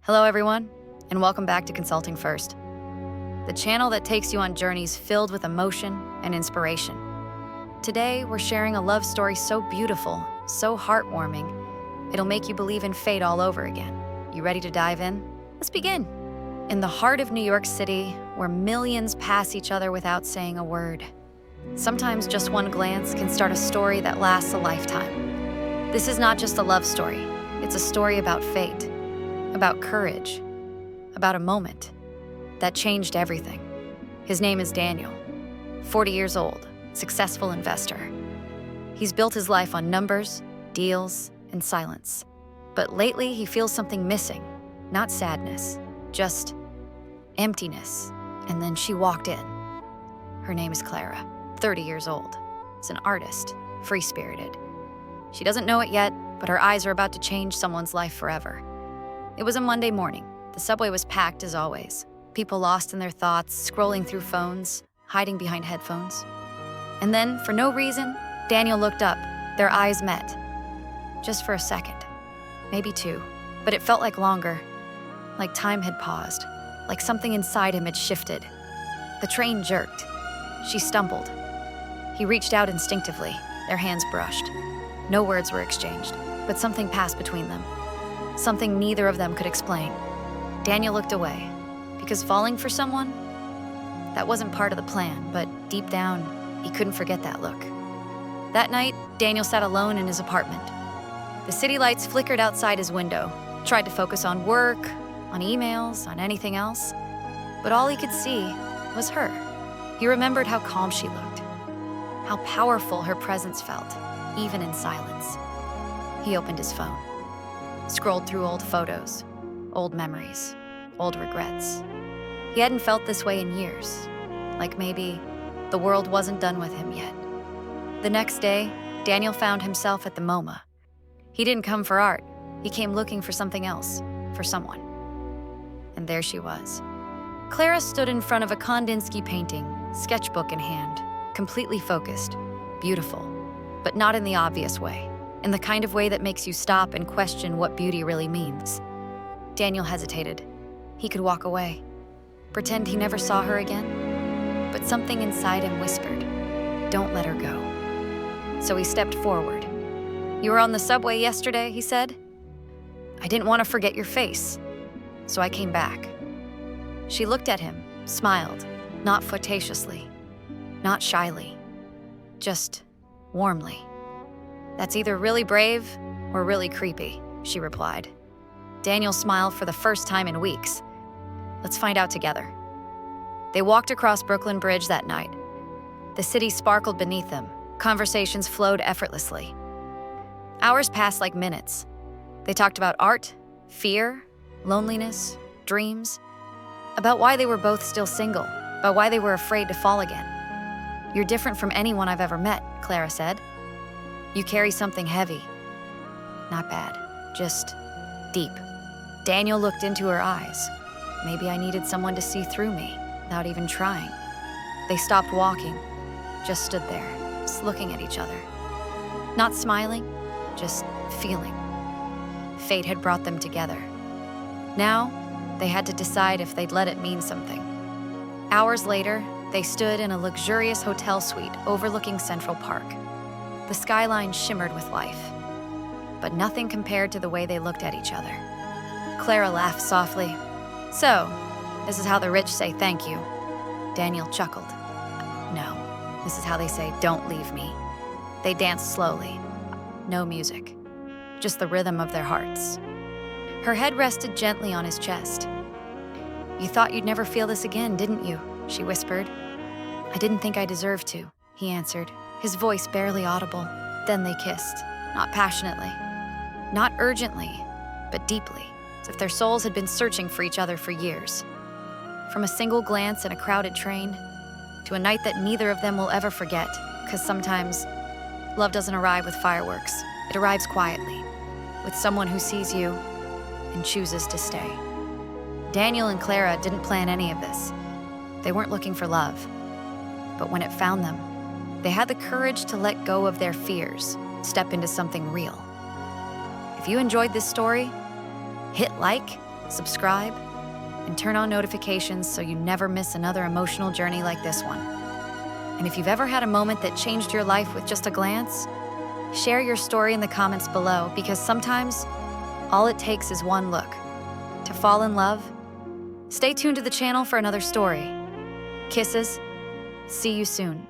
Hello, everyone, and welcome back to Consulting First, the channel that takes you on journeys filled with emotion and inspiration. Today, we're sharing a love story so beautiful, so heartwarming, it'll make you believe in fate all over again. You ready to dive in? Let's begin. In the heart of New York City, where millions pass each other without saying a word, sometimes just one glance can start a story that lasts a lifetime. This is not just a love story, it's a story about fate, about courage, about a moment that changed everything. His name is Daniel, 40 years old, successful investor. He's built his life on numbers, deals, and silence. But lately he feels something missing, not sadness, just emptiness. And then she walked in. Her name is Clara, 30 years old. She's an artist, free-spirited. She doesn't know it yet, but her eyes are about to change someone's life forever. It was a Monday morning. The subway was packed as always. People lost in their thoughts, scrolling through phones, hiding behind headphones. And then, for no reason, Daniel looked up. Their eyes met. Just for a second. Maybe two. But it felt like longer. Like time had paused. Like something inside him had shifted. The train jerked. She stumbled. He reached out instinctively. Their hands brushed. No words were exchanged, but something passed between them. Something neither of them could explain. Daniel looked away, because falling for someone, that wasn't part of the plan, but deep down, he couldn't forget that look. That night, Daniel sat alone in his apartment. The city lights flickered outside his window, tried to focus on work, on emails, on anything else, but all he could see was her. He remembered how calm she looked, how powerful her presence felt, even in silence. He opened his phone. Scrolled through old photos, old memories, old regrets. He hadn't felt this way in years, like maybe the world wasn't done with him yet. The next day, Daniel found himself at the MoMA. He didn't come for art. He came looking for something else, for someone. And there she was. Clara stood in front of a Kandinsky painting, sketchbook in hand, completely focused, beautiful, but not in the obvious way. In the kind of way that makes you stop and question what beauty really means. Daniel hesitated. He could walk away, pretend he never saw her again, but something inside him whispered, "Don't let her go." So he stepped forward. "You were on the subway yesterday," he said. "I didn't want to forget your face, so I came back." She looked at him, smiled, not flirtatiously, not shyly, just warmly. "That's either really brave or really creepy," she replied. Daniel smiled for the first time in weeks. "Let's find out together." They walked across Brooklyn Bridge that night. The city sparkled beneath them. Conversations flowed effortlessly. Hours passed like minutes. They talked about art, fear, loneliness, dreams, about why they were both still single, about why they were afraid to fall again. "You're different from anyone I've ever met," Clara said. "You carry something heavy." "Not bad, just deep." Daniel looked into her eyes. Maybe I needed someone to see through me, without even trying. They stopped walking, just stood there, just looking at each other. Not smiling, just feeling. Fate had brought them together. Now, they had to decide if they'd let it mean something. Hours later, they stood in a luxurious hotel suite overlooking Central Park. The skyline shimmered with life, but nothing compared to the way they looked at each other. Clara laughed softly. "So, this is how the rich say thank you." Daniel chuckled. "No, this is how they say don't leave me." They danced slowly. No music, just the rhythm of their hearts. Her head rested gently on his chest. "You thought you'd never feel this again, didn't you?" she whispered. "I didn't think I deserved to," he answered, his voice barely audible. Then they kissed, not passionately, not urgently, but deeply, as if their souls had been searching for each other for years. From a single glance in a crowded train, to a night that neither of them will ever forget, because sometimes love doesn't arrive with fireworks. It arrives quietly, with someone who sees you and chooses to stay. Daniel and Clara didn't plan any of this. They weren't looking for love. But when it found them, they had the courage to let go of their fears, step into something real. If you enjoyed this story, hit like, subscribe, and turn on notifications so you never miss another emotional journey like this one. And if you've ever had a moment that changed your life with just a glance, share your story in the comments below, because sometimes all it takes is one look to fall in love. Stay tuned to the channel for another story. Kisses. See you soon.